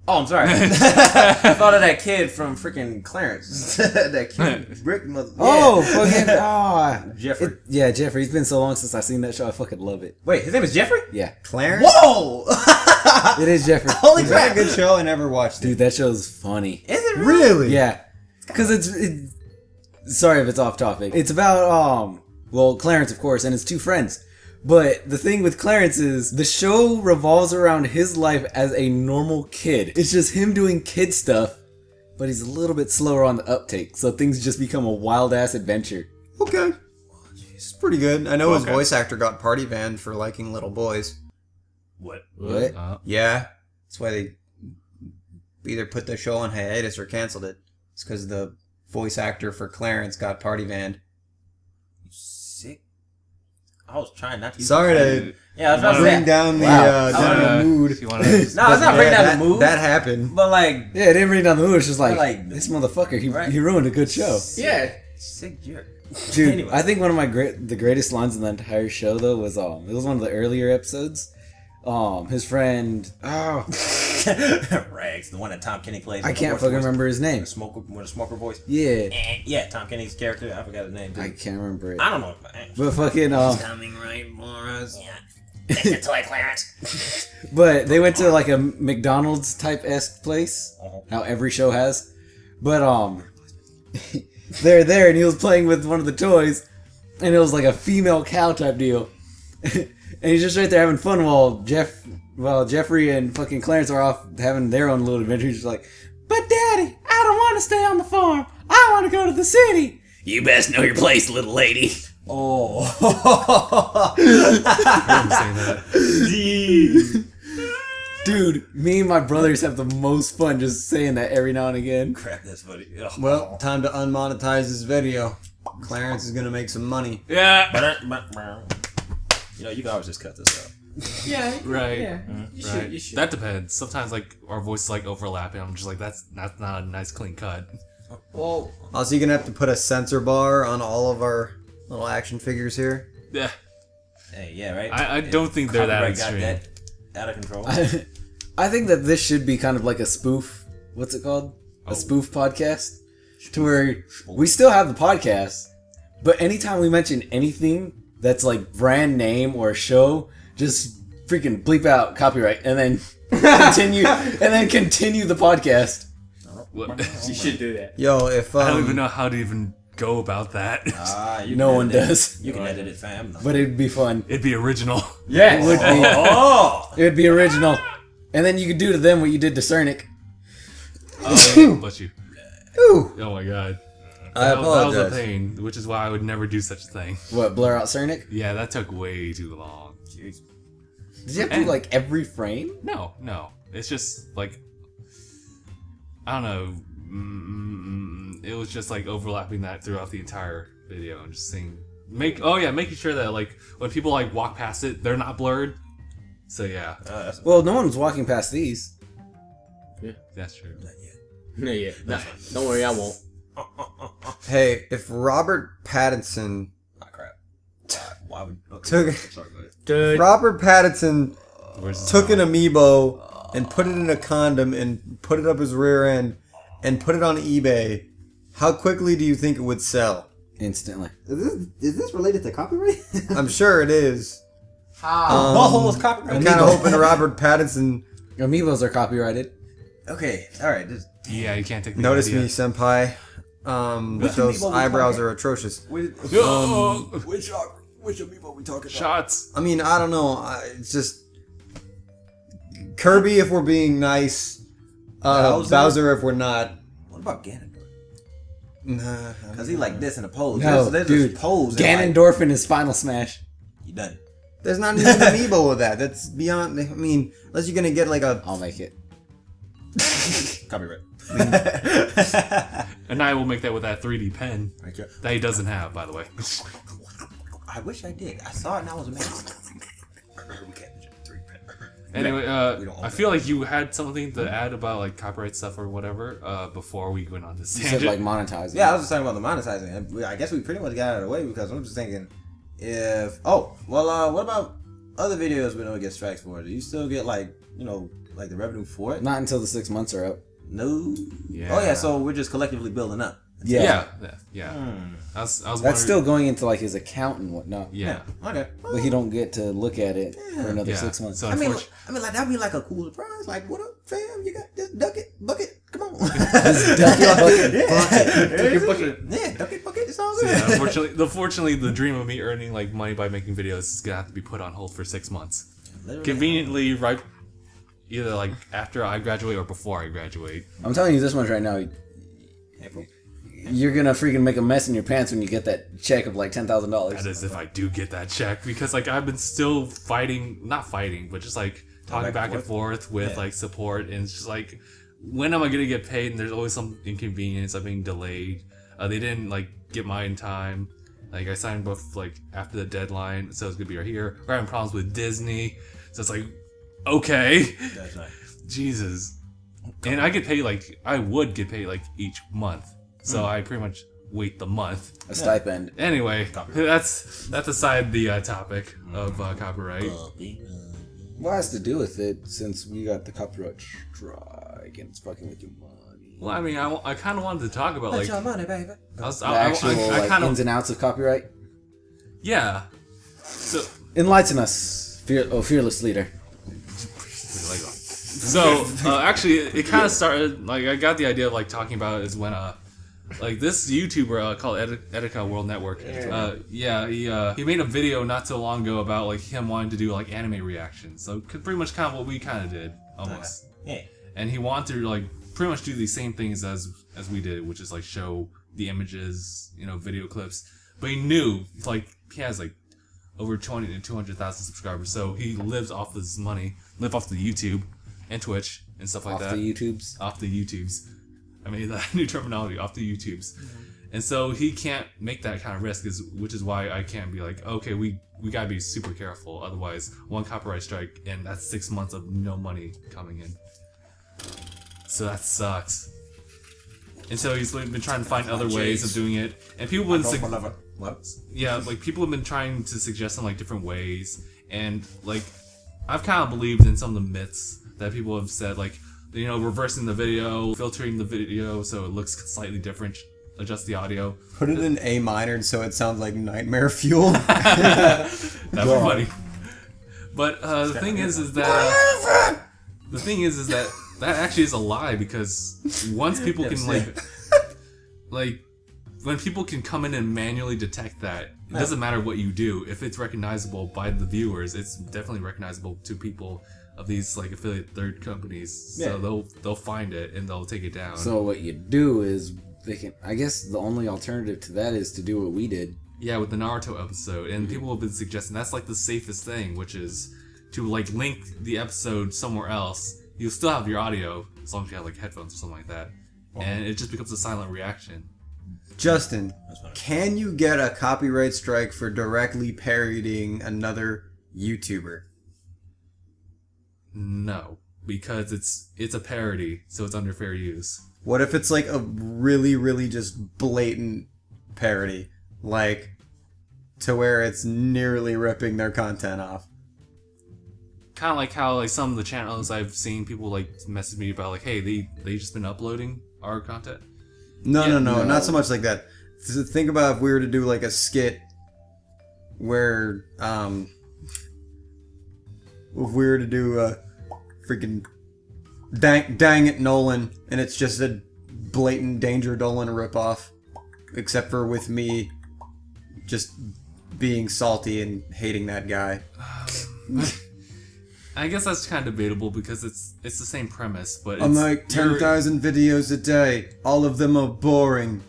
Oh, I'm sorry. I thought of that kid from freaking Clarence. That kid, Rick mother. Oh, fucking Jeffrey. Yeah, Jeffrey. It's been so long since I've seen that show. I fucking love it. Wait, his name is Jeffrey? Yeah. Clarence? Whoa! It is Jeffrey. Holy Is crap! that a good show? I never watched it. Dude, that show's funny. Is it really? Yeah. Because it's sorry if it's off topic. It's about, well, Clarence, of course, and his two friends. But the thing with Clarence is the show revolves around his life as a normal kid. It's just him doing kid stuff, but he's a little bit slower on the uptake, so things just become a wild-ass adventure. Okay. It's pretty good. I know his voice actor got party banned for liking little boys. What? Yeah. That's why they either put the show on hiatus or canceled it. It's because the voice actor for Clarence got party banned. Sick. I was trying not to. Sorry to bring down the mood. No, it's not bringing down the mood. That happened. But like, yeah, it didn't bring down the mood. It's just like this motherfucker. He ruined a good show. Yeah, sick jerk. Dude, Anyway. I think one of the greatest lines in the entire show though was it was one of the earlier episodes. His friend Rags, the one that Tom Kenny plays. I can't fucking remember his name. With a smoker voice. Yeah. Yeah, Tom Kenny's character. I forgot his name. Too. I can't remember it. I don't know. But fucking coming right for us. Yeah. Take the toy, Clarence. But they went to like a McDonald's type-esque place. How every show has. But they're there and he was playing with one of the toys and it was like a female cow type deal. And he's just right there having fun while Jeffrey and fucking Clarence are off having their own little adventure. He's just like, but Daddy, I don't want to stay on the farm. I want to go to the city. You best know your place, little lady. Oh. Dude, me and my brothers have the most fun just saying that every now and again. Crap, that's funny. Ugh. Well, time to unmonetize this video. Clarence is gonna make some money. Yeah. You know, you can always just cut this out. Yeah. Right. Yeah. Right. You should. That depends. Sometimes like our voices like overlapping. I'm just like that's not a nice clean cut. Well, Also, you're gonna have to put a censor bar on all of our little action figures here. Yeah. Hey, yeah, right? I don't think they're that Copyright got extreme. that out of control. I think that this should be kind of like a spoof. What's it called? A spoof podcast? To where we still have the podcast, but anytime we mention anything that's like brand name or show, just freaking bleep out copyright and then continue the podcast. you should do that. Yo, if I don't even know how to even go about that. No one does. You can edit it, fam. But it'd be fun. It'd be original. Yeah. It would be. Oh! It would be original. And then you could do to them what you did to Cernic. Bless you. Ooh, Oh my god. I That was a apologize. pain, which is why I would never do such a thing. What, blur out Cernic? Yeah, that took way too long. Did you have to do like every frame? No. It's just like I don't know. It was just like overlapping that throughout the entire video and just seeing making sure that like when people like walk past it, they're not blurred. So yeah, Well, no one's walking past these. that's true. Yeah. Nah, don't worry, I won't. Hey, if Robert Pattinson Crap. Why would... took Sorry, go ahead. Dude. Robert Pattinson Where's took an amiibo and put it in a condom and put it up his rear end and put it on eBay, how quickly do you think it would sell? Instantly. Is this related to copyright? I'm sure it is. How? Butthole is copyrighted. I'm kind of hoping Robert Pattinson Amiibos are copyrighted. Okay, alright. Yeah, you can't take the notice idea. me, senpai. Those amiibo we eyebrows talking? are atrocious. Which amiibo we talking about? Shots. I mean, I don't know. It's just Kirby if we're being nice. Bowser if we're not. What about Ganondorf? Nah, Because he like this in a pose. No, there's dude. this pose. Ganondorf in his final smash. You done. there's not even an amiibo with that. That's beyond. I mean, unless you're gonna get like a. I'll make it. Copyright. And I will make that with that 3D pen Okay. that he doesn't have, by the way. I wish I did. I saw it and I was amazed. We can't do 3D print. Anyway, We don't own I feel like you had something to add about like copyright stuff or whatever before we went on this You said tangent. like monetizing. Yeah, I was just talking about the monetizing. I guess we pretty much got it out of the way because I'm just thinking if... Oh, well, what about other videos we don't get strikes for? Do you still get like, Like the revenue for it? Not until the 6 months are up. No. Yeah. Oh yeah, so we're just collectively building up. Yeah. I was That's wondering- still going into like his account and whatnot. Yeah. Okay. But he don't get to look at it for another 6 months. So I mean, unfortunately, like that'd be like a cool surprise. Like, what up, fam? You got this bucket. Come on. Yeah, duck it, bucket. It's all good. yeah, unfortunately, the dream of me earning like money by making videos is gonna have to be put on hold for 6 months. Literally. Conveniently, right, either like after I graduate or before I graduate. I'm telling you this much right now. You're gonna freaking make a mess in your pants when you get that check of like $10,000. That is if I do get that check, because like I've been still not fighting, but just like talking back and forth with like support, and it's just like, when am I gonna get paid? And there's always some inconvenience. I'm being delayed. They didn't like get mine in time. Like I signed both like after the deadline, so it's gonna be right here. We're having problems with Disney, so it's like, okay, That's nice. Jesus. And I get paid like I would get paid like each month, so I pretty much wait the month. A stipend. Anyway, that's aside the topic of copyright. What has to do with it since we got the copyright strike and it's fucking with your money? Well, I mean, I kind of wanted to talk about like Your money, baby. The actual like, kind ins and outs of copyright? yeah. So Enlighten us, fearless leader. So actually, it kind of started like I got the idea of like talking about it is when like this YouTuber called Etika World Network. He made a video not so long ago about like him wanting to do like anime reactions. So pretty much kind of what we kind of did almost. Yeah. And he wanted to like pretty much do the same things as we did, which is like show the images, video clips. But he knew like he has like over 20 to 200,000 subscribers, so he lives off this money, off the YouTube and Twitch and stuff like that. Off the YouTubes? Off the YouTubes. I mean, that new terminology, off the YouTubes. And so he can't make that kind of risk, which is why I can't be like, okay, we gotta be super careful, otherwise one copyright strike and that's 6 months of no money coming in. So that sucks. And so he's been trying to find other ways of doing it, and people have been people have been trying to suggest some like different ways, and like I've kind of believed in some of the myths that people have said, like reversing the video, filtering the video so it looks slightly different, adjust the audio, Put it in A minor so it sounds like nightmare fuel. That'd be funny. But the thing is that that actually is a lie, because once people can like when people can come in and manually detect that, it doesn't matter what you do. If it's recognizable by the viewers, it's definitely recognizable to people of these like affiliate third companies. So they'll find it and they'll take it down. So what you do is I guess the only alternative to that is to do what we did. Yeah, with the Naruto episode, and people have been suggesting that's like the safest thing, which is to like link the episode somewhere else. You'll still have your audio as long as you have like headphones or something like that, and it just becomes a silent reaction. Justin, can you get a copyright strike for directly parodying another YouTuber? No, because it's a parody, so it's under fair use. What if it's like a really, really just blatant parody? Like, to where it's nearly ripping their content off? Kind of like how like some of the channels I've seen people like message me about like, hey, they just been uploading our content. No, not so much like that. Think about if we were to do like a skit where, if we were to do a freaking Dang It Nolan, and it's just a blatant Danger Dolan ripoff, except for with me just being salty and hating that guy. I guess that's kind of debatable because it's the same premise, but I'm like 10,000 videos a day. All of them are boring.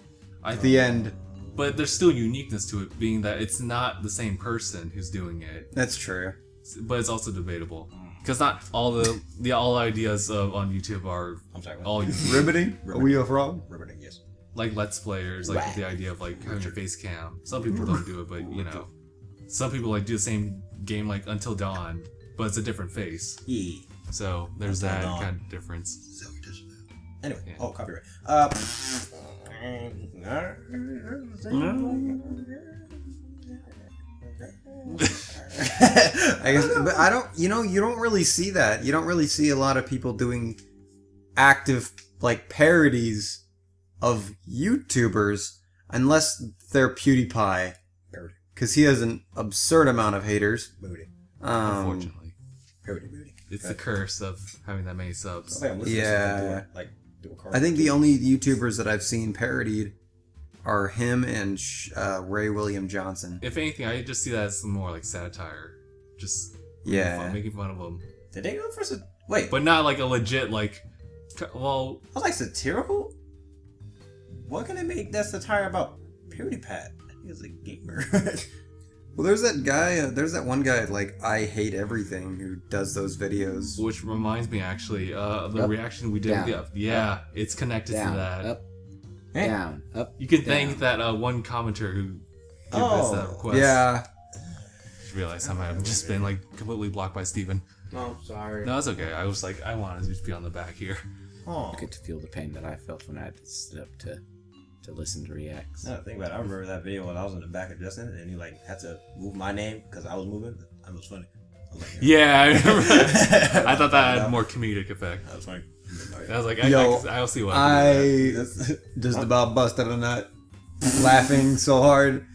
At the end. But there's still uniqueness to it, being that it's not the same person who's doing it. That's true. But it's also debatable because not all the ideas on YouTube are all Riveting? Are we a frog? Riveting, yes. like Let's Players, like with the idea of like having a face cam. Some people don't do it, but some people like do the same game like Until Dawn, but it's a different face. Yeah. So there's that kind of difference. Anyway, copyright. I guess, but I don't. You don't really see that. You don't really see a lot of people doing active like parodies of YouTubers unless they're PewDiePie, because he has an absurd amount of haters. Unfortunately, Parody. it's the curse of having that many subs. Yeah. Do a I think the only YouTubers that I've seen parodied are him and Ray William Johnson. If anything, I just see that as more like satire, just making fun of them. Did they go for some? Wait, But not like a legit like. Well, I was like satirical. What can they make that satire about? PewDiePie. I think it's a gamer. Well, there's that guy. There's that one guy like I Hate Everything who does those videos. which reminds me actually, the reaction we did. Down. It's connected Down, to that. up, down, up. You can thank down. that one commenter who gave us that request. Yeah. Just realized somehow I've just been like completely blocked by Steven. No, sorry. No, it's okay. I was like, I want to just be on the back here. Oh. I get to feel the pain that I felt when I had to sit up to listen to reacts. No, think about it. I remember that video when I was in the back of Justin, and he like had to move my name because I was moving. That was funny. I was like, Yeah, I remember. I thought that had more comedic effect. That was funny. I was like, Yo, I'll see what I can do. I just about busted a nut, laughing so hard.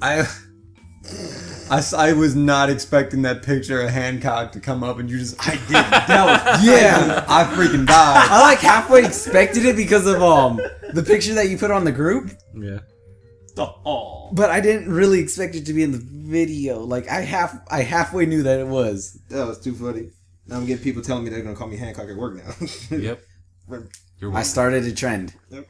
I was not expecting that picture of Hancock to come up, and you just I freaking died. I like halfway expected it because of the picture that you put on the group, Yeah. but I didn't really expect it to be in the video. Like I halfway knew that it was. That was too funny. Now I'm getting people telling me they're gonna call me Hancock at work now. Yep. You're I started a trend. Yep.